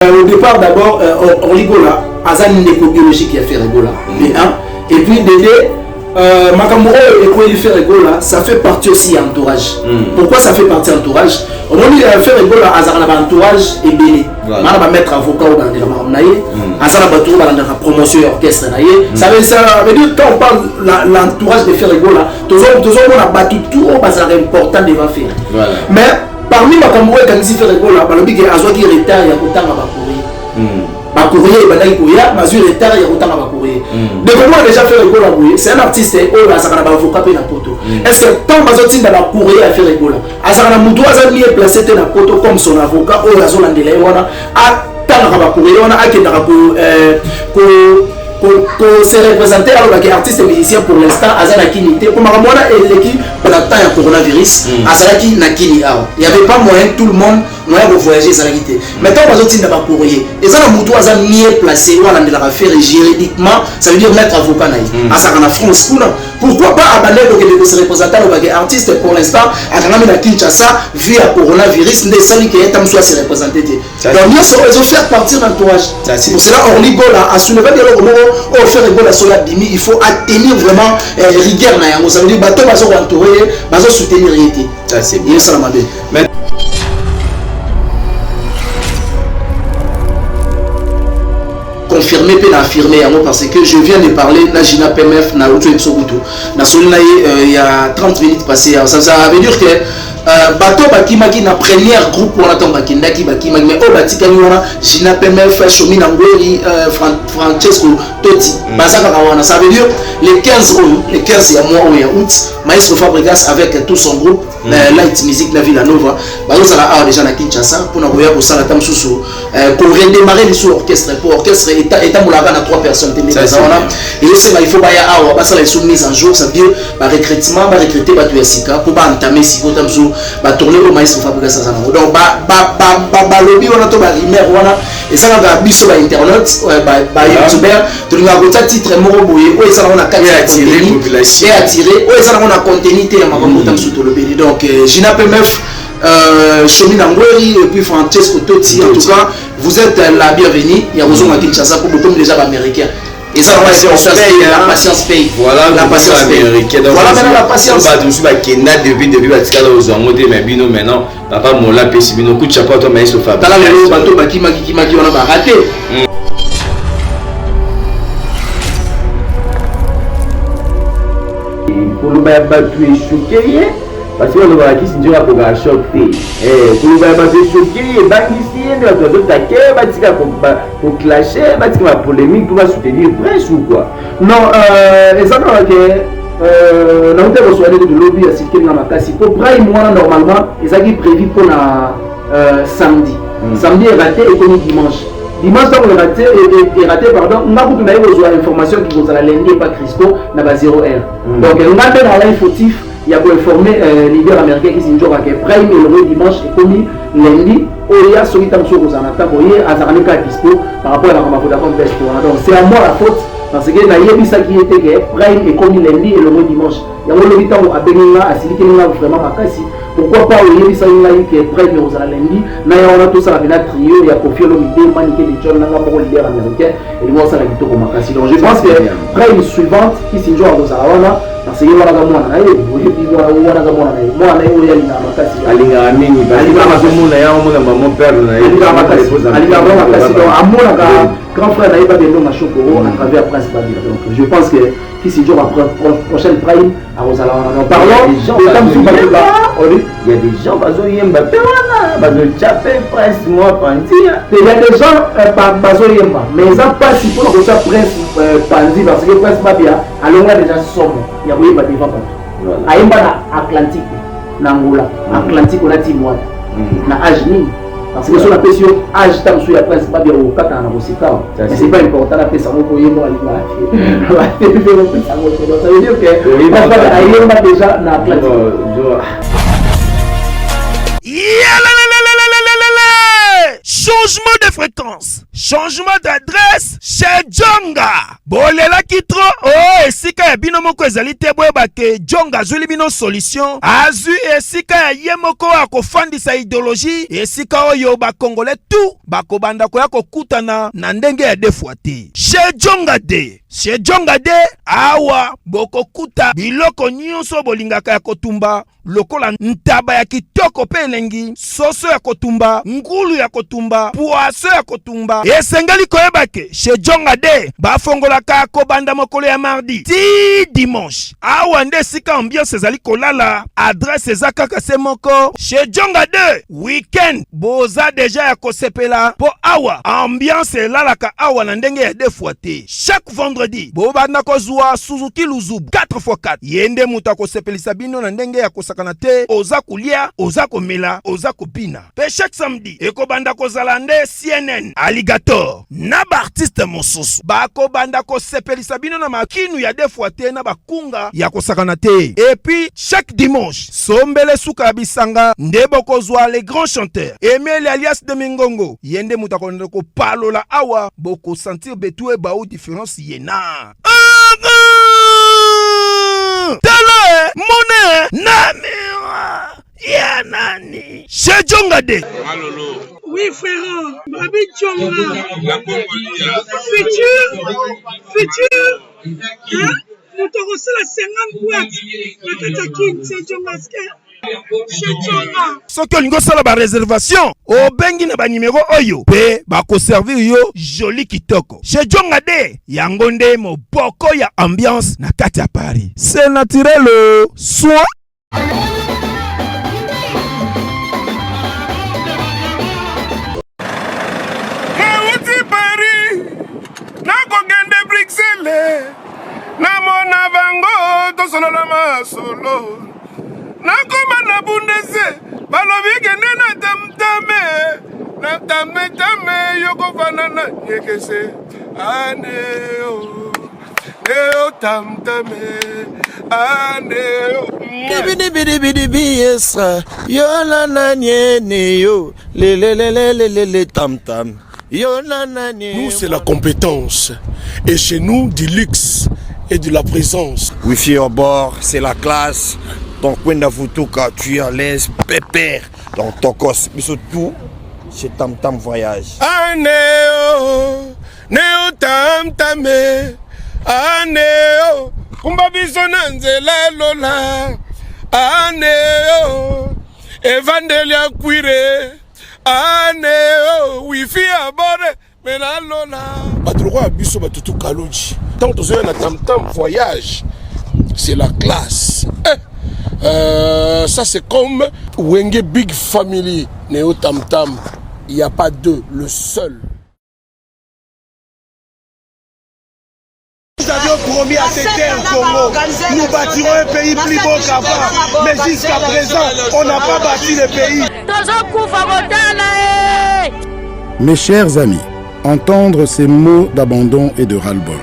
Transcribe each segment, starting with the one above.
Au départ, d'abord, Orligola, Azan Neko biologique qui a fait Rigola, et puis Dédé, Makamoro et quoi il fait Rigola, ça fait partie aussi entourage. Pourquoi ça fait partie entourage? On dit fait Rigola, Azan a entourage et Béné. On va mettre avocat au Bandé, Azan a battu dans la promotion orchestre. Ça veut dire quand on parle l'entourage de faire Rigola, tout le monde a battu tout au bazar important de faire. Mais parmi Makamoro et Kanisi fait Rigola, il y a un retard, il y a autant à courrier, il y a un retard, il y a autant à courrier. De comment on a déjà fait Rigola, c'est un artiste, il y a un avocat et un poteau. Est-ce que tant que dans la courrier à faire Rigola, Azana Moudou a mis placé dans la poteau comme son avocat, ou la zone de l'Ewana, à tant à courrier, on a qui pour se représenter alors que artiste et musicien pour l'instant Azana Kinité pour Maramona et l'équipe pour la taille à coronavirus Azana qui n'a Kini. Il n'y avait pas moyen tout le monde moyen de voyager Azana Kinité. Maintenant on va dire d'abord courrier et ça la moto Azana mieux placé ou à la affaire juridiquement ça veut dire mettre avocat naïf Azana en France pourquoi pas abandonner donc de se représenter alors que artiste pour l'instant à Kanami na Kinshasa via coronavirus ne sali que est soit se représenter donc ils ont fait partir d'entourage c'est pour cela Orligola a soulevé au faire Rigola sur la bimi, il faut atteindre vraiment rigueur na yango ça veut dire bateau bazo entourer bazo soutenir réalité ça c'est bien ça la mabe mais confirmé peut affirmer parce que je viens de parler na Gina PMF na Uto Etsobutu na solina il y a 30 minutes passées ça veut dire que bateau bakimaki na première groupe on attend bakindaki bakimaki mais au batikani wana Gina PMF Shomi Nangori Francesco Totti bazaka kawana ça veut dire les 15 ya mois ou ya août Maestro Fabregas avec tout son groupe Light Music la Villanova bazo la déjà na Kinshasa pour na koya ko sala tam susu pour redémarrer les sous orchestre pour orchestre état moulava na 3 personnes et aussi il faut baya awa basa la mise en jour ça veut dire recrutement recruter batu ya sika pour entamer siko tam su ba tourner au Maestro Fabregas ça donc ba lobby on a to ba rumeur wana et ça va biso ba internet ba youtuber to nga ko titre moko boye o ça on a attirer population et attirer o ça on a contenu te ya makambo tam su to le béni donc Gina PMF Shomi Nangori et puis Francesco Totti en tout cas vous êtes la bienvenue il y a besoin de Kinshasa pour beaucoup déjà américains et ça la patience paye voilà la patience américaine voilà maintenant la patience bah tout ça Kenya depuis batika dans aux angoté mais bino maintenant papa mola pesi bino coup de chapeau toi Maestro Fab dans la bateau bakimaki on a raté pour le bateau choqué parce que le bateau c'est déjà pour la choquer pour le bateau choqué ici on doit attaquer batika pour clasher batika ma polémique pour soutenir presse ou quoi non exactement que na hotel reçoit de lobby à citer na makasi pour prime moi normalement ils ont prévu pour la samedi samedi est raté et comme dimanche donc est raté pardon on a beaucoup de information qui vous a lundi pas Crispo na ba 0 heure donc on a dans la fautif il y a pour informer leader américain qui s'injure à que prime et le dimanche est commis lundi il y a celui tam sur Rosanata boyer à Zaranika Dispo par rapport à la Vodafone Best donc c'est à moi la faute parce que na yebi ça qui était que prime est commis lundi et le dimanche il y a le temps à Beninga à Silikena vraiment makasi pourquoi pas au yebi ça il y a que prime aux lundi na on a tout ça la trio il y a Kofi Olomide Maniké de John Nanga pour leader américain et le ça la kitoko makasi donc je pense que prime suivante qui s'injure à Rosanana parce que wana kama na yeye wana kama na yeye mwana yeye alina makasi alinga amini alinga mazomuna yao mwana maman père na yeye alinga makasi donc amona ka grand frère naïba bendo machokoro à travers Prince Babila donc je pense que qui s'y joue après prochaine prime à Rosala en parlant il y a des gens bazo yemba pewana bazo chapé Prince moi Pandi il y a des gens bazo yemba mais ils ont pas si pour le Prince Pandi parce que Prince Babila allons déjà somme il y a oui ba devant pas ayemba na Atlantique na Angola Atlantique on a dit moi na Ajni parce que sur la pression âge tam sur la Prince Babila au kata na Rosika mais c'est pas important la pesa moko yemba alima ça veut dire que ayemba déjà na Atlantique changement de fréquence, changement d'adresse chez Djonga. Bolela kitro, oh, esika ya bino moko ezali te boyeba ke Djonga azuli bino solution. Azu esika ya ye moko akofandisa idéologie, esika oyo ba Congolais tout bakobanda koya kokutana na ndenge ya defuate. Chez Djonga de, chez Djonga de, awa bokokuta biloko nyonso bolingaka ya kotumba, lokola ntaba ya kitoko pe elengi, soso ya kotumba, ngulu ya kotumba, poaso ya kotumba. Esengeli koyeba ke chez Djonga de bafongolaka kobanda mokolo ya mardi ti dimanche. Awa nde sika ambiance ezali kolala, adresse eza kaka se moko. Chez Djonga de weekend boza deja ya kosepela po awa ambiance elalaka awa na ndenge ya defuate. Chaque vendredi bobanda kozwa Suzuki Luzubu 4x4 yende muta kosepelisa bino na ndenge ya kosakana te, oza kulia, oza komela, oza kopina. Pe chaque samedi ekobanda kozala nde CNN Alligator na ba artiste mosusu bakobanda kosepelisa bino na makinu ya defuate na bakunga ya kosakana te. Et puis chaque dimanche sombele suka bisanga nde bokozwa les grands chanteurs Emile alias de Mingongo yende muta konde ko palola awa boko sentir betue ba ou différence yena. Tele mone namira ya nani chez Djonga de. Malolo. Oui frère, Babi Djonga. La Congolia. Futur. Hein? Nous te reçons la 50 boîtes. La Katakin, c'est Djonga. Soki olingo sala ba réservation obengi na ba numéro oyo pe bako servir yo joli kitoko. Chez Djonga de yango nde moboko ya ambiance na kati ya Paris. C'est naturel soin. Uti Paris nakogende Bruxelles namona bango tosolola masolo nakoma na bundese balobi kende na tamtame yokofanana nyekese aneo neo tamtame aneo Bibi esra yo nana nyene yo le tam yo nana nyene. Nous c'est la compétence et chez nous du luxe et de la présence. Wifi au bord, c'est la classe. Ton coin d'Avutuka, tu es à l'aise, pépère. Dans ton cos, mais surtout, c'est Tam Voyage. Aneo, neo tamtame, aneo, kumbabiso nanzela lola, aneo, evandelia cuire, aneo, wifi abore, mena lola. Batrouwa abiso batutu kaloji. Tant que tu es Tam Voyage, c'est la classe. Ça c'est comme Wenge Big Family, Neo Tam Tam. Il n'y a pas deux, le seul. Nous avions promis à ces terres Congo, nous bâtirons un pays plus beau qu'avant. Mais jusqu'à présent, on n'a pas bâti le pays. Mes chers amis, entendre ces mots d'abandon et de ras-le-bol,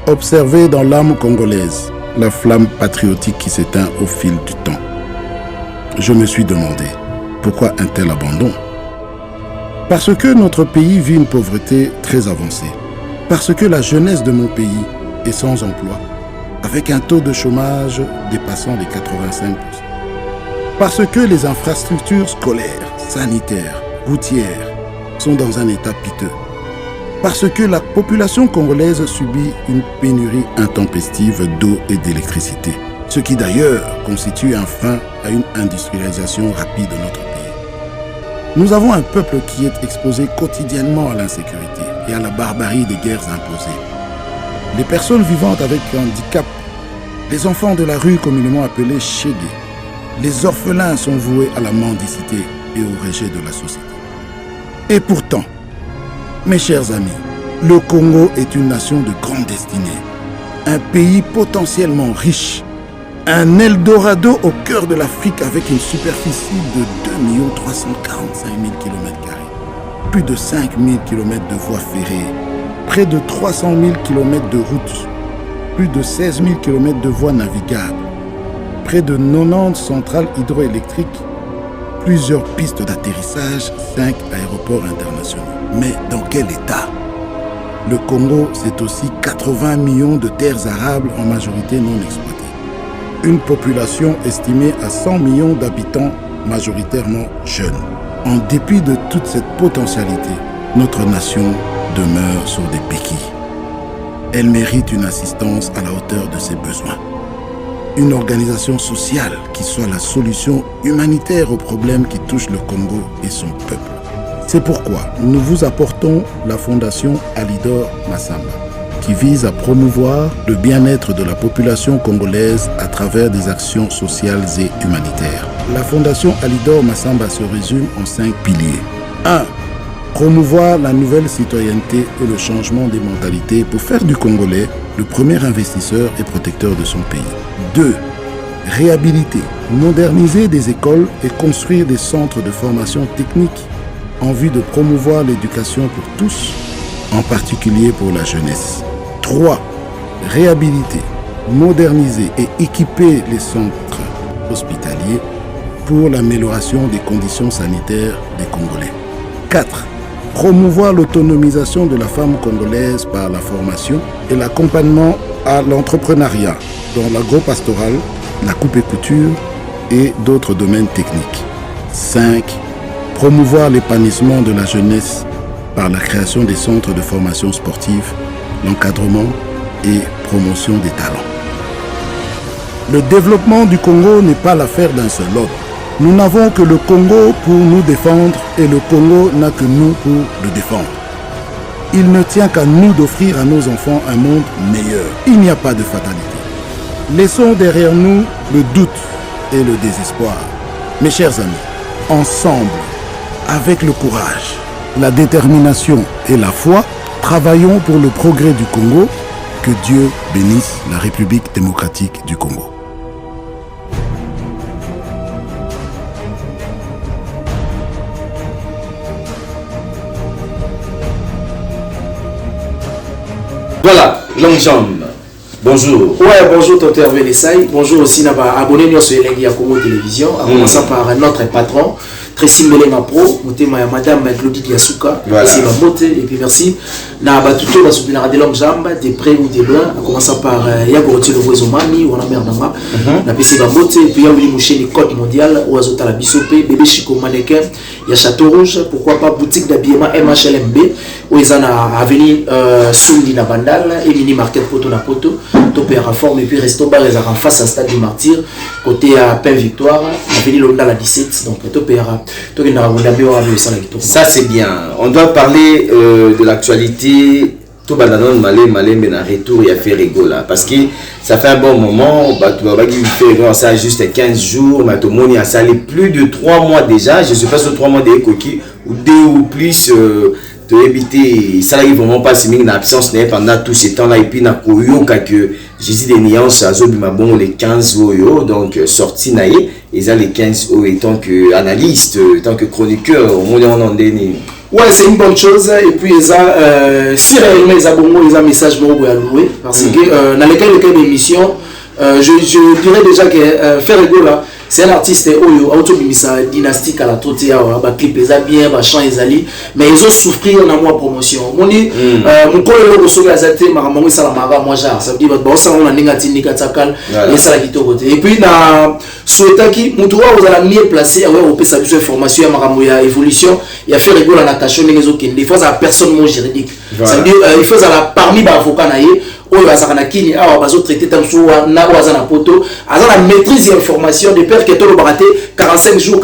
observer dans l'âme congolaise la flamme patriotique qui s'éteint au fil du temps. Je me suis demandé, pourquoi un tel abandon? Parce que notre pays vit une pauvreté très avancée. Parce que la jeunesse de mon pays est sans emploi, avec un taux de chômage dépassant les 85%. Parce que les infrastructures scolaires, sanitaires, routières sont dans un état piteux. Parce que la population congolaise subit une pénurie intempestive d'eau et d'électricité, ce qui d'ailleurs constitue un frein à une industrialisation rapide de notre pays. Nous avons un peuple qui est exposé quotidiennement à l'insécurité et à la barbarie des guerres imposées. Les personnes vivantes avec handicap, les enfants de la rue communément appelés chégués, les orphelins sont voués à la mendicité et au rejet de la société. Et pourtant, mes chers amis, le Congo est une nation de grande destinée, un pays potentiellement riche, un Eldorado au cœur de l'Afrique avec une superficie de 2 345 000 km², plus de 5 000 km de voies ferrées, près de 300 000 km de routes, plus de 16 000 km de voies navigables, près de 90 centrales hydroélectriques, plusieurs pistes d'atterrissage, 5 aéroports internationaux. Mais dans quel état? Le Congo, c'est aussi 80 millions de terres arables en majorité non exploitées. Une population estimée à 100 millions d'habitants, majoritairement jeunes. En dépit de toute cette potentialité, notre nation demeure sur des béquilles. Elle mérite une assistance à la hauteur de ses besoins. Une organisation sociale qui soit la solution humanitaire aux problèmes qui touchent le Congo et son peuple. C'est pourquoi nous vous apportons la fondation Alidor Massamba, qui vise à promouvoir le bien-être de la population congolaise à travers des actions sociales et humanitaires. La fondation Alidor Massamba se résume en 5 piliers. 1. Promouvoir la nouvelle citoyenneté et le changement des mentalités pour faire du Congolais le premier investisseur et protecteur de son pays. 2. Réhabiliter, moderniser des écoles et construire des centres de formation technique en vue de promouvoir l'éducation pour tous, en particulier pour la jeunesse. 3. Réhabiliter, moderniser et équiper les centres hospitaliers pour l'amélioration des conditions sanitaires des Congolais. 4. Promouvoir l'autonomisation de la femme congolaise par la formation et l'accompagnement à l'entrepreneuriat dans l'agro-pastoral, la coupe et couture et d'autres domaines techniques. 5. Promouvoir l'épanouissement de la jeunesse par la création des centres de formation sportive, l'encadrement et promotion des talents. Le développement du Congo n'est pas l'affaire d'un seul homme. Nous n'avons que le Congo pour nous défendre et le Congo n'a que nous pour le défendre. Il ne tient qu'à nous d'offrir à nos enfants un monde meilleur. Il n'y a pas de fatalité. Laissons derrière nous le doute et le désespoir. Mes chers amis, ensemble, avec le courage, la détermination et la foi, travaillons pour le progrès du Congo. Que Dieu bénisse la République démocratique du Congo. Voilà, longue jambe. Bonjour. Ouais, bonjour Tonton Hervé Lessaï. Bonjour aussi Naba abonné nous sur Elengi Congo Télévision. En commençant par notre patron, Tracy Mbelenga Pro, Madame Claudie Diasuka. Merci la beauté et puis merci. Naba Tuto va soutenir de longue jambe, de près ou de loin. En commençant par Yagoroti le Voizomami, ou la mère d'Ama. Na PC la beauté et puis Yawili Mouché le code mondial, ou Azota la Bisopé, bébé Chico Mannequin, il y a Château Rouge, pourquoi pas boutique d'habillement MHLMB, où ils en a avenue Sundi na Bandal et mini market Poto na Poto. Topéra forme et puis resto bar les en face à Stade du Martyr côté à Pain Victoire avenue Londa la 17 donc Topéra ça c'est bien. On doit parler de l'actualité tout bananon malé mais un retour il a fait rigola parce que ça fait un bon moment ça a juste 15 jours mais tout le monde a salé plus de 3 mois déjà je sais pas sur 3 mois de coquilles ou 2 ou plus de éviter ça arrive vraiment pas si une absence pendant tout ce temps là et puis na koyoka que Jésus des nuances à Zobima bon les 15 oyo donc sorti naïe et ça les 15 oyo tant que analyste tant que chroniqueur au monde en andeni. Ouais, c'est une bonne chose et puis ça si réellement ils ont bon ils ont message bon à louer parce que dans lesquels d'émission je dirais déjà que faire rigolo là c'est un artiste oyo autobimisa dynastique à la totia ba clip les a bien ba chant les ali mais ils ont souffert dans moi promotion mon dit mon collègue au sommet azate maramamo ça la mara moi genre ça veut dire ba ça on a négatif nikatakal et ça la kitoko et puis na souhaitaki mutuwa vous allez mieux placer ouais on peut sa information ya maramo ya évolution il a fait rigolo la tâche les autres des fois ça personne mon juridique ça veut dire il faut ça parmi ba avocat naie oyo azana kini awa bazo traiter tam so na wazana poto azana maîtrise information de peur que tout le baraté 45 jours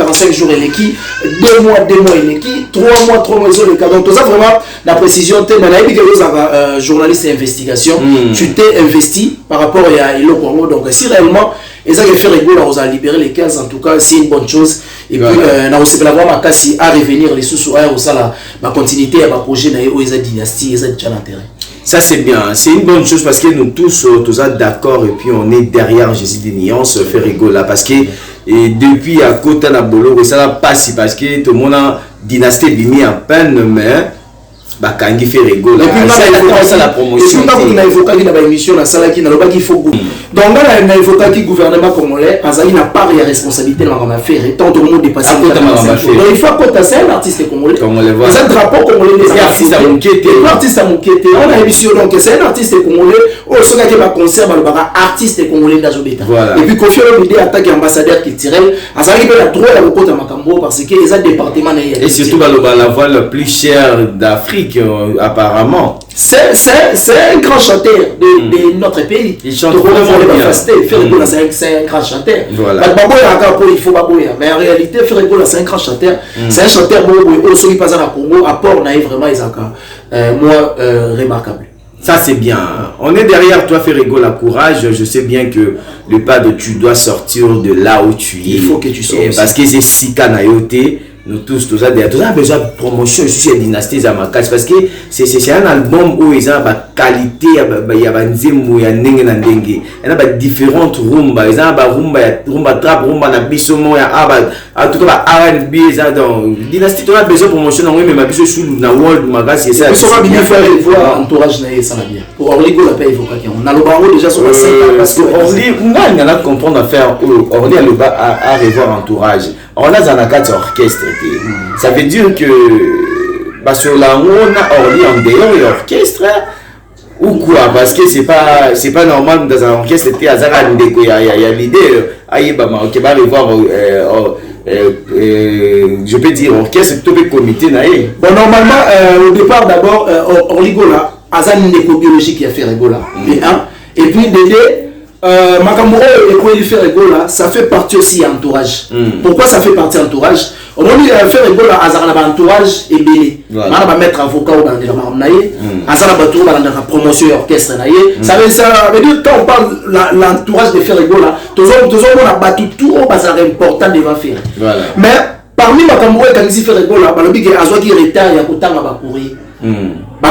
et l'équipe 2 mois et l'équipe 3 mois ils ont le cas donc tout ça vraiment la précision te mais là il y a journaliste d'investigation tu t'es investi par rapport à Ilo Congo donc si réellement et ça qui fait rigolo on a libéré les 15 en tout cas c'est une bonne chose et puis na aussi la vraiment kasi à revenir les sous au ça la continuité à ma projet na eo eza dynastie eza déjà l'intérêt. Ça c'est bien, c'est une bonne chose parce que nous tous d'accord et puis on est derrière Jésus des nuances fait rigoler là parce que et depuis à côté de Bolo ça n'a pas si parce que tout le monde a dynastie bimi en peine mais bakangi fait rigoler. Et puis ça la promotion. Et puis on a évoqué dans l'émission la salle qui n'a pas qu'il faut. Donc on a évoqué que le gouvernement congolais Azali n'a pas de responsabilité dans la affaire et tant de monde dépassé. Donc il faut que c'est un artiste congolais. C'est un drapeau congolais des artistes à Moukete. L'artiste à Moukete. On a émission donc c'est un artiste congolais. Oh ce gars qui va concert dans le artiste congolais d'Azobeta. Et puis Kofi Olomide attaque ambassadeur culturel. Azali peut la droit à l'opposé à Makambo parce que les autres départements et surtout la voix la plus chère d'Afrique apparemment. C'est un grand chanteur de notre pays. Il chante vraiment bien. C'est un grand chanteur. Voilà. Il faut baboya. Mais en réalité, Ferregola c'est un grand chanteur. C'est un chanteur qui qui passe à Congo. Apport naïf vraiment moi remarquable. Ça c'est bien. On est derrière toi, Ferregola, courage. Je sais bien que le pas de tu dois sortir de là où tu es. Il faut que tu sortes. Parce que c'est Sika Nayote. Nous tous besoin de promotion ici chez Dynastie Zamakas parce que c'est un album où ils ont la qualité, il y a différentes rumba, ils ont rumba trap, rumba na bisomo, en tout cas R&B, donc Dynastie tu as besoin de promotion non mais ma biso sous na world magas c'est ça. Ils sont bien faire voir entourage na ça va bien. Pour Orligo la paye évocation. On a le barreau déjà sur la scène parce que Orly on a comprendre à faire Orly à revoir entourage. On a un orchestre. Ça veut dire que parce que là on a Orly en dehors et orchestre ou quoi parce que c'est pas normal dans un orchestre il y a l'idée qui va revoir je peux dire orchestre tout le comité bon normalement au départ d'abord Orligo là Azan une biologique qui a fait Rigola et puis Dédé Makamuro et quoi il fait Rigola ça fait partie aussi entourage. Pourquoi ça fait partie entourage? On va dire faire Rigola Azan a entourage et belé. On va mettre avocat au bandit naïe. Azan a battu dans la promotion orchestre naïe. Ça veut dire quand on parle l'entourage de faire Rigola, tous on a battu tout au bazar important devant faire. Mais parmi Makamuro et Kanisi fait Rigola, balobi que Azwa qui retard ya kutanga bakuri.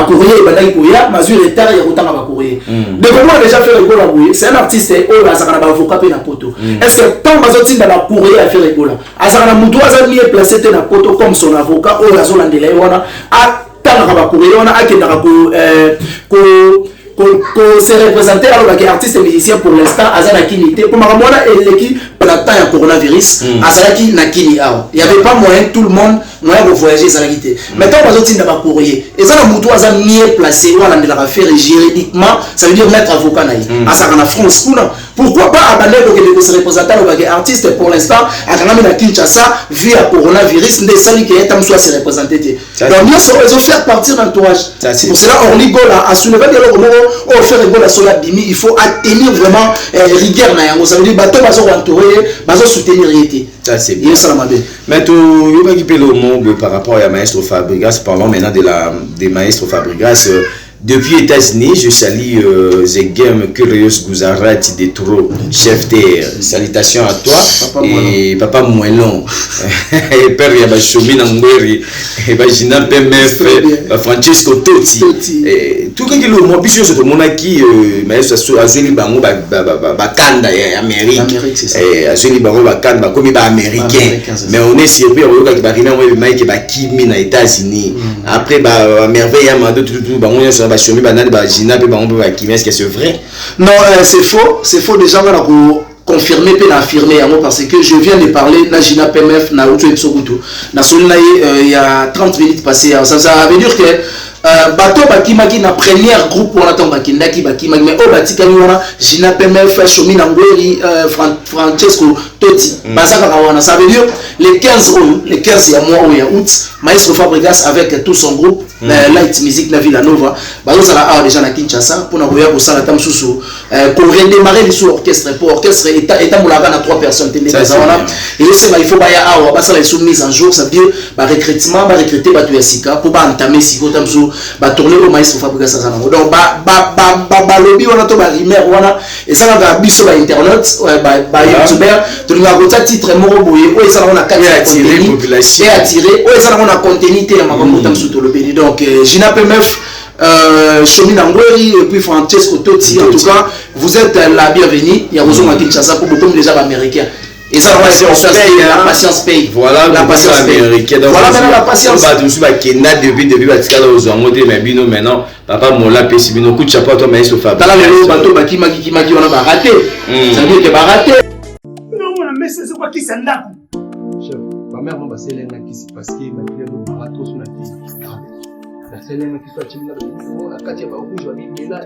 Courrier et Koya, Mazur et Terre, il y a courrier. De comment déjà fait Rigola Bouye, c'est un artiste et oh, ça va avocat et Napoto. Est-ce que tant Mazotin dans la courrier à faire Rigola, Azana Moutou a mis placé Napoto comme son avocat, oh, la zone de l'Ewana, à Tanaka courrier, on a se représenter alors que artiste et musicien pour l'instant, Azana Kinité, pour Maramona et l'équipe, pendant le temps il y a coronavirus, Azana Ki Nakini. Il n'y avait pas moyen, tout le monde. Moyen de voyager, ça l'a quitté. Maintenant, on va dire que courrier. Et ça, on a mieux placé, on a faire juridiquement, ça veut dire mettre avocat. À ça, on a France. Pourquoi pas abandonner le se représenter le artiste pour l'instant, à Kanamina Kinshasa, vu à coronavirus, des salles qui est soit se représenter. Donc, bien sûr, ils ont fait partir l'entourage. C'est pour cela, on rigole à soulever le moment où on fait rigoler sur la bimi, il faut atteindre vraiment rigueur. Ça veut dire bateau, bateau entouré, bateau soutenir réalité. Ça c'est bien. Mais tu vas équiper le monde par rapport à Maestro Fabregas. Parlons maintenant des Maestro Fabregas. Depuis les États-Unis, je salue Zegem Curious Gouzarati de Toro, chef terre. Salutations à toi et Papa Moellon. Et Père Yabachoumi Nangweri, et Bajina PMF, Francesco Totti. Tout ce qui est le mot, puisque c'est mon acquis, Maestro Azuli Bango Bakanda, Amérique. Azuli Bango Bakanda, comme il est américain. Mais on est surpris, on est arrivé à Kimi aux États-Unis. Après, merveille, est-ce que c'est vrai? Non, c'est faux déjà pour confirmer et affirmer parce que je viens de parler Najina PMF na Uto Epsogutu na solina il y a 30 minutes passées. Ça veut dire que bateau bakimaki na première groupe on attend bakindaki bakimaki mais au batika wana Jina PMF Shomi Nangweri Francesco Totti bazaka wana. Ça veut dire les 15 mois ou ya août Maestro Fabregas avec tout son groupe Light Music na Villanova bazala déjà na Kinshasa pour na koya ko sala tam susu pour redémarrer sur orchestre pour orchestre état moulaga na 3 personnes tende bazana et c'est il faut ba ya awa basala les mise en jour. Ça veut dire ba recrutement ba recruter ba tuyasika pour ba entamer siko tam su ba tourner au Maestro Fabregas sana donc ba lobby wana to ba rumeur wana et ça va biso ba internet ba youtubeur to nga ko titre moko boye o ça on a attirer population et attirer o ça on a contenu te makambo tam su to le béni. Donc Jina PMF Shomi Nangweri et puis Francesco Totti, en tout cas vous êtes la bienvenue. Il y a besoin de Kinshasa pour beaucoup déjà américains. Et ça, la patience paye. Voilà, la patience américaine. Voilà maintenant la patience. Depuis Batikala aux Amoté, mais bino maintenant, papa Mola Pessibino, coup de chapeau, toi, mais il se fait. T'as là le bateau, qui m'a on a raté. Ça veut dire que raté. Non, mais c'est quoi qui s'en a? Chef, ma mère m'a passé l'un qui s'est passé, ma fille a bateau sur la tête. La seule qui soit timide, la Katia va rouge, va dire, là.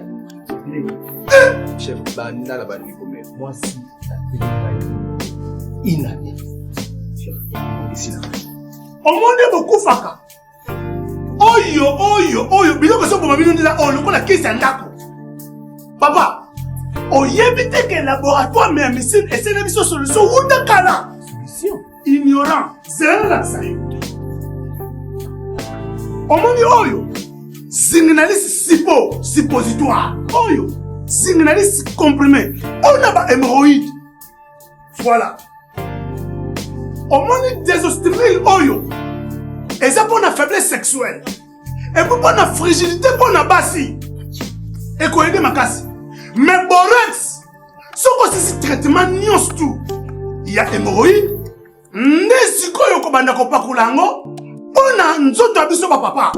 Chef, banda la bande comme moi, si, ça fait inane. Chef, on décide là. Au monde beaucoup faka. Oyo, bilo que ça pour ma vie, on a qui s'en a. Papa, on y évite que le laboratoire mais médecine et c'est une solution ou de cala. Solution ignorant, c'est là ça. Au monde oyo, signaliste suppositoire. Oyo, signaliste comprimé. On a pas hémorroïde. Voilà. Au monde désostérile oyo. Et ça pour la faiblesse sexuelle. Et pour la fragilité pour la bassi. Et qu'on aide ma casse. Mais borax, ce que c'est traitement nions tout. Il y a hémorroïde. Nesiko yoko banda ko pakulango. On a nzoto abiso papa.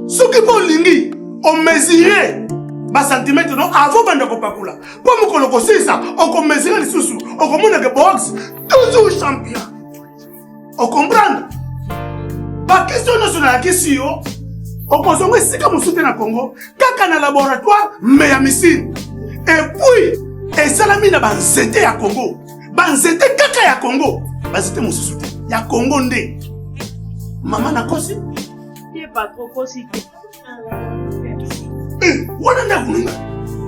Ce qui pour lingi, on mesurait bas centimètre non avant banda ko pakula. Pour me koloko ça, on ko mesurer les sous. On commande que borax toujours champion. On comprend? Ba question nationale la question. On consomme si comme soutien na Congo, kaka na laboratoire mais ya missile. Et puis, et salami na banzete ya Congo. Banzete kaka ya Congo. Banzete mon soutien. Ya Congo ndé. Maman na kosi? T'es pas trop kosi. Wana na kununga.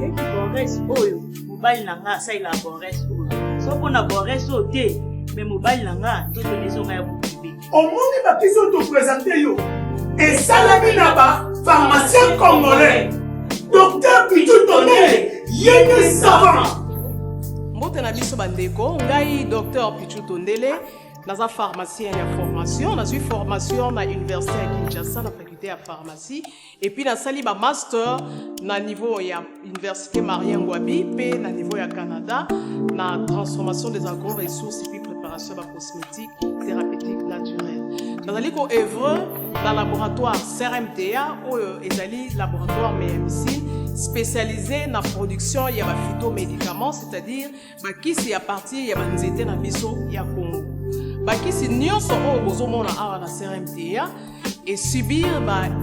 Et qui borès oyo. Mobile nanga ça il a borès oyo. So qu'on a borès au thé, mais mobile nanga tout les gens ya boubi. Au monde ba question te présenter yo. Et salami na ba pharmacien congolais. Docteur Pichou Tondele, yéne savant. Mbote na biso bandeko, ngai docteur Pichou Tondele, naza pharmacien ya formation, nazui formation na université ya Kinshasa na faculté ya pharmacie et puis nasali ba master na niveau ya université Marien Ngouabi pe na niveau ya Canada na transformation des agro-ressources et puis préparation de cosmétiques thérapeutiques naturelles. Nazali ko œuvre dans laboratoire CRMTA ou ezali laboratoire médecine spécialisé dans la production de phytomédicaments, c'est-à-dire qui à partir de la nzete na biso ya Congo. Qui si nyonso o bozomona awa na CRMTA et subir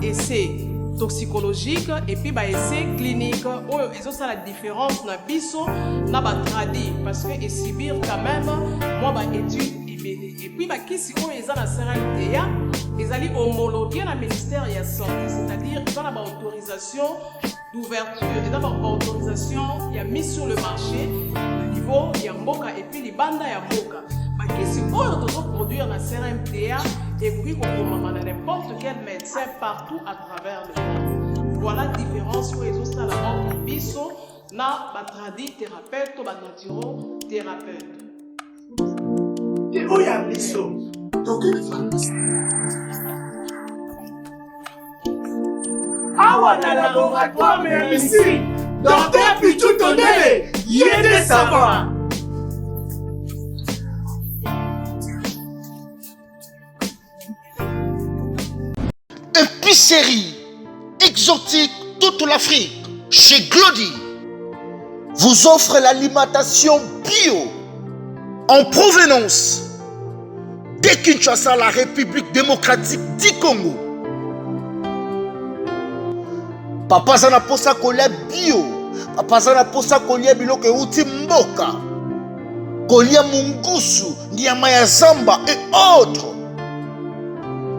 essai toxicologique et puis essai clinique ou ça la différence na biso na ba tradi parce que et subir quand même moi étude et puis qui si on est dans la CRMTA ils allaient homologuer la ministère de la santé, c'est-à-dire ils ont la autorisation d'ouverture, ils ont la autorisation il y a mis sur le marché le niveau il y a mboka et puis les bandes il y a mboka. Qui si on doit produire la CRMTA et puis on peut n'importe quel médecin partout à travers le monde. Voilà la différence où ils ont ça la mort biso na batradi thérapeute ou naturo thérapeute. Et où y a biso? Donc awa na laboratoire mais ici docteur Pichou Tondele yéne savant. Épicerie exotique toute l'Afrique chez Glody vous offre l'alimentation bio en provenance de Kinshasa, la République démocratique du Congo. Papa zana posa kolia bio, papa zana posa kolia biloko euti mboka, kolia mungusu, nyama ya zamba et autres.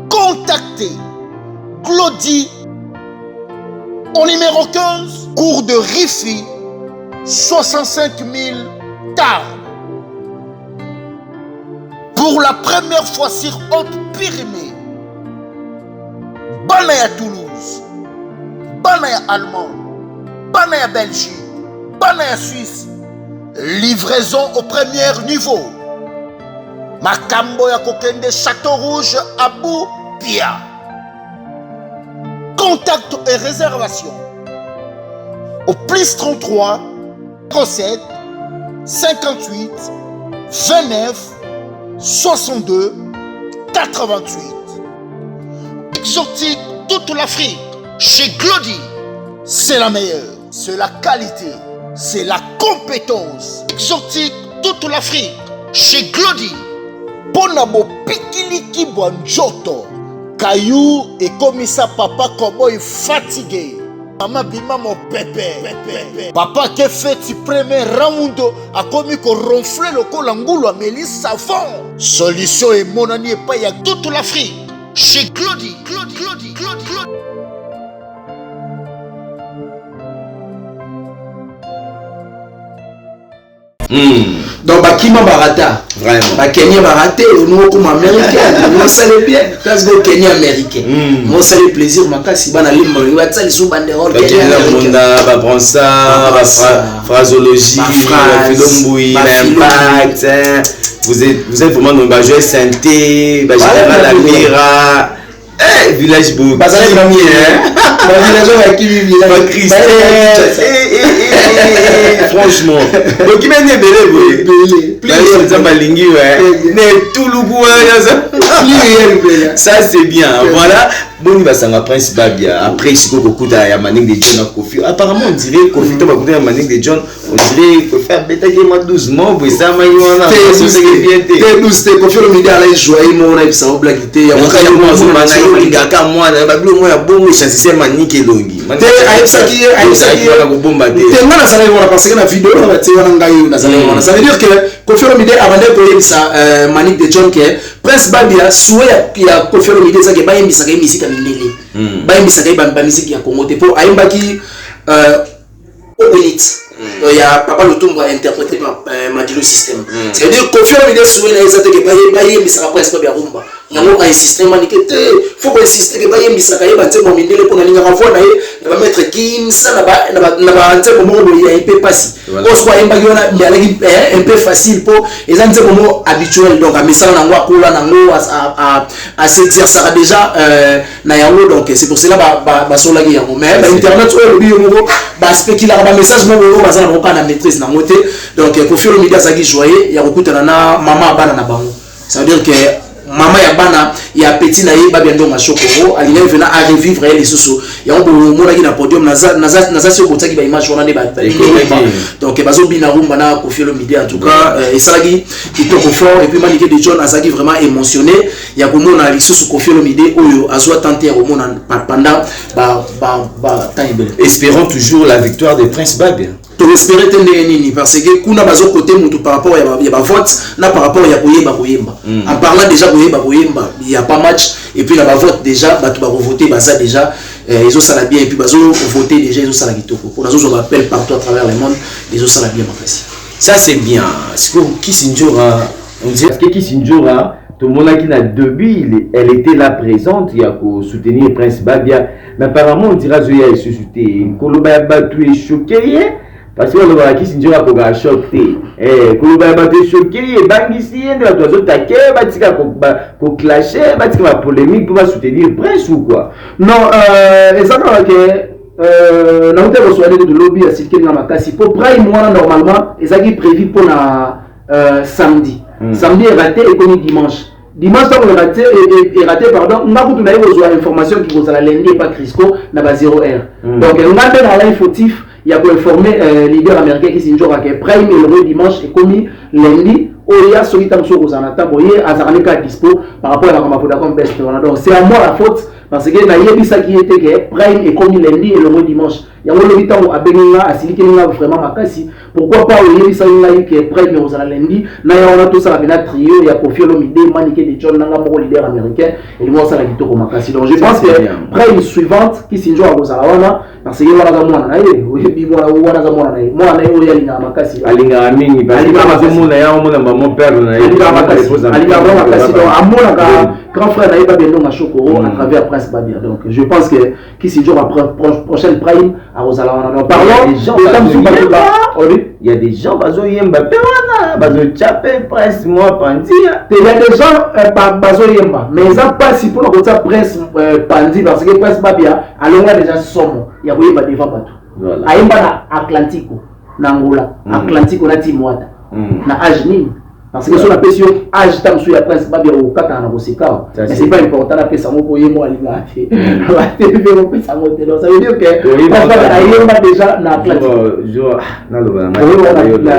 Contactez Glody au numéro 15, cours de Rifi, 65 000 Tarbes. Pour la première fois sur Haute-Pyrénées, Banaya Toulouse, Banaya Allemagne, Banaya Belgique, Banaya Suisse, livraison au premier niveau. Makambo ya Kokende Château Rouge, Abou Pia. Contact et réservation au plus 33 07 58 29 62 88. Exotique toute l'Afrique. Chez Glody, c'est la meilleure. C'est la qualité. C'est la compétence. Exotique toute l'Afrique. Chez Glody. Ponabo Pikiliki Bonjoto. Caillou et comme ça, papa Cowboy fatigué. Maman bima mon pépé. Papa qui fait du premier round a commis qu'on ronfle le colangoulo à Mélis savon. Solution et mon ami et pas y a toute l'Afrique. Chez Glody. Donc bakima barata vraiment Kenya baraté nous comme américain nous savons bien parce que Kenya américain moi ça le plaisir makasi bana limba wa tsali sous banderole Kenya monda ba bronza ba phrasologie ba filomboui l'impact vous êtes vraiment dans ba jeu santé ba général Amira village beau bazale premier village qui village Christelle franchement donc il m'a dit belé plus ça malingi ouais ne tout le goût ça c'est bien voilà bon va sanga Prince Babia après Siko Kokuta ya Manique de John Kofi apparemment on dirait Kofi to ba kuta ya Manique de John on dirait Kofi a bêta que moi doucement vous ça ma yona c'est bien té nous c'était Kofi le midi à la joie moi on a ça au blaguité ya moi ngaka moi ba bilo moi ya bongo c'est Manique elongi te aïssa qui na kubomba té te ngana ça va parce que la vidéo on va tirer na ngayo na ça veut dire que Kofi le midi avant de koyer ça Manique de John que Prince Babia souhait ya Kofi le midi ça que ba yembisa ka misika mindele ba yembisa ka ba misiki ya Congo te pour ayembaki Obélite il y a Papa Lutumba interprété par Madilo System c'est-à-dire Kofi le midi souhait na ça que ba yembisa ka Prince Babia rumba yango a insisté manike te faut pas insister que ba yembisa ka yeba te mo mindele pour na linga rafo na ye ba mettre kim ça na ba ante mo mo ya un peu passé parce que yemba yona bialaki un peu facile pour les ante mo habituel donc a misala na ngwa kola na ngo à se dire ça déjà na yango donc c'est pour cela ba solaki yango mais ba internet o lobi yango ba spéculer ba message mo ngo ba sana mo pas na maîtrise na moté donc Kofi le media saki joyeux ya kokutana na mama bana na bango ça veut dire que maman ya bana ya petit na ye ba biendo mashokoro alina vena à revivre les sous ya on mona ki na podium naza sio botaki ba image wana ne ba donc bazo bina rumba na Kofi le media en tout cas et ça qui kitoko fort et puis Manique de John azaki vraiment émotionné ya komona les sous Kofi le media oyo azwa tenter au mona pendant temps ibele espérons toujours la victoire de Prince Babia to espérer tende nini parce que kuna bazo côté mutu par rapport ya ba vote na par rapport ya koyeba en parlant déjà koyeba il y a pas match et puis là ba vote déjà batu ba voter baza déjà ils ont ça bien et puis bazo voter déjà ils ont ça la kitoko pour nazo on appelle partout à travers le monde ils ont ça bien makasi ça c'est bien c'est que Kisinjora on dit que Kisinjora tout le monde qui n'a début elle était là présente il y a pour soutenir Prince Babia mais apparemment on dira Zoya est suscité Koloba batu est choqué parce que le Kisinjora a choqué Koloba batu est choqué et bangisi et de oiseau taqué batika pour clasher batika polémique pour soutenir Prince ou quoi non exactement que na hotel reçoit de lobby à circuler na makasi pour prime moi normalement ezaki prévu pour na samedi samedi est raté et comme dimanche on est raté et raté pardon on a beaucoup d'ailleurs besoin d'informations qui vous à la lundi et pas Crisco na ba 0R donc on a dans la fautif il y a pour informer leader américain qui Kisinjora que prime et le dimanche est commis lundi oya solita mso ko zanata boye azarani ka dispo par rapport à la mafoda comme best donc c'est à moi la faute parce que na yebisa qui était que prime est commis lundi et le dimanche il y a le bitango abenga asiliki nga vraiment makasi pourquoi pas yebisa nga que prime aux lundi na ya on a tout ça la bena trio ya Kofi le midi Manique de John nanga mo leader américain et moi ça la kitoko makasi donc je pense que prime suivante Kisinjora ko zalawana parce que wana za mwana na ye oyebi mwana wana za mwana na ye mwana na ye oya linga makasi alinga mingi parce que mona ya mon père na ye alinga makasi donc amona ka grand frère na ye ba bendo mashokoro à travers Prince Babia donc je pense que Kisinjora prochaine prime à Rosalana donc parlons il y a des gens bazo yemba pewana bazo chapé Prince moi pandi il y a des gens bazo yemba mais ça pas si pour le ça Prince pandi parce que Prince Babia alonga déjà somo ya koyeba devant bato ayemba na Atlantico na Angola Atlantico na Timwata na Ajni Parce que sur la pression, âge tant sur la presse, pas bien au 4 ans, mais c'est pas important la presse, on peut y aller à la télé, on peut s'amuser. Ça veut dire que déjà dans la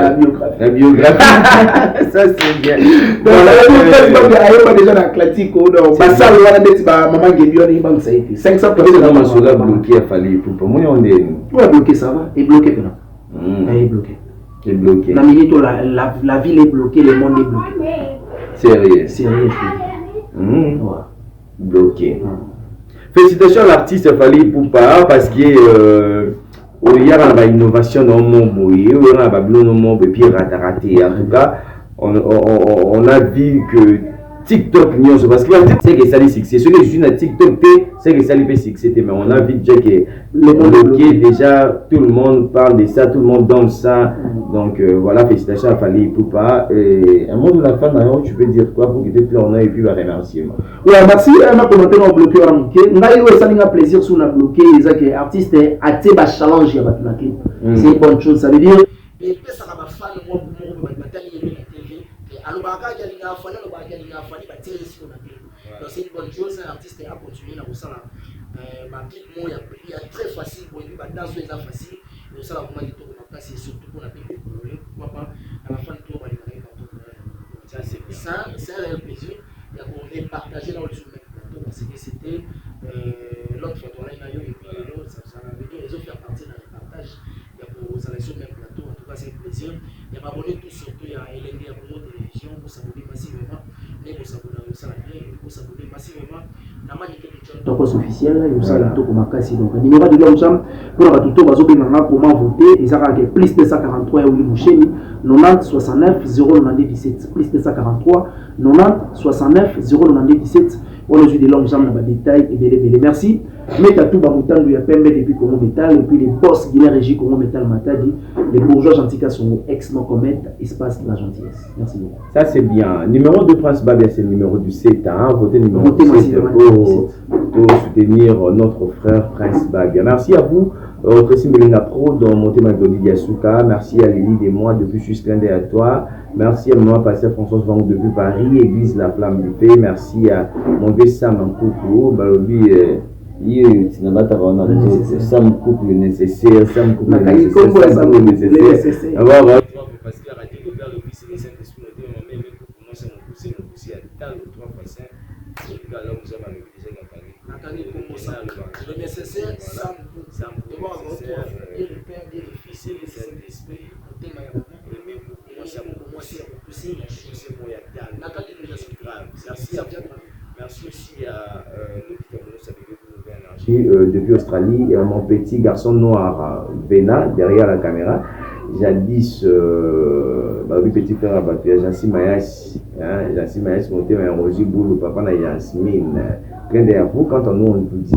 biographie. La biographie, ça c'est bien. Donc la déjà dans classique, donc ça on a dit maman Guébion et banque ça a été 500 personnes sont bloquées à Fali pour moi on est bloqué ça va et bloqué maintenant. Et bloqué. Est bloqué. La minute la ville est bloquée, le monde est bloqué. Sérieux. Sérieux. Bloqué. Félicitations à l'artiste Fali Poupa parce que il y a une innovation dans le monde, il y a une monde et puis raté. En tout cas, on a vu que TikTok parce que c'est que ça les succès. Ce que je suis dans TikTok, c'est que ça les fait succès. Mais on a vu déjà que le bloqué, déjà tout le monde parle de ça, tout le monde danse ça. Donc voilà, félicitations à Fali Poupa. Un mot de la fin, d'ailleurs, tu peux dire quoi pour que tu on a et puis remercier. Oui, merci. On a commenté dans le bloqué. On a eu ça plaisir sur le bloqué. Les artistes a été challenge. C'est une bonne chose. Ça veut dire. Donc c'est une bonne chose, un artiste a continué dans ça là. Il y a très facile pour lui, dans ce là facile. Donc ça là vraiment il tourne en place et surtout pour la paix pourquoi pas à la fin de tour ça c'est un réel plaisir. Il y a pour les partager dans le sommet parce que c'était l'autre fois on a eu et puis l'autre ça veut dire les autres faire partie dans le partage. Il y a pour ça sur le même plateau en tout cas c'est un plaisir. Il y a abonné tout surtout il y a Hélène à Bono télévision pour s'abonner massivement. Mais pour s'abonner au salarié, pour s'abonner massivement. Donc officiel là, il y a tout comme casse donc numéro de l'homme pour la tout bazo benanga comment voter et ça a plus de 143 ou Moucheni 90 69 092 17 plus de 143 90 69 092 17 on a vu de l'homme dans le détail et belé merci mais t'as tout bamutan du pembe depuis Congo Métal et puis les boss Guinée Régie Congo Métal Matadi les bourgeois gentils sont ex-non commet espace de la gentillesse merci beaucoup ça c'est bien numéro de Prince Babia c'est le numéro du 7 hein votez numéro 7 pour soutenir notre frère Prince Babia merci à vous Tracy Melenga Pro dans Monté Magdoli Yasuka merci à Lily des mois depuis Justin à toi merci à moi pasteur François Vang depuis Paris église La Flamme du Paix merci à mon vieux Sam Nkoukou Balobi Sam coupe le nécessaire, Sam coupe le nécessaire. Alors, parce qu'il a découvert le fils et les Saint-Esprit, même pour moi, c'est mon cousin, dans le 3 x 5. Alors, nous avons déjà le nécessaire, Sam coupe. Devant votre Dieu le Père, Dieu le Fils et le Saint-Esprit, au thème à merci aussi à depuis Australie et à mon petit garçon noir Vena derrière la caméra jadis petit frère abattu Jancy Mayas monté un Roger Boulou papa na Yasmine plein d'air vous quand on nous on dit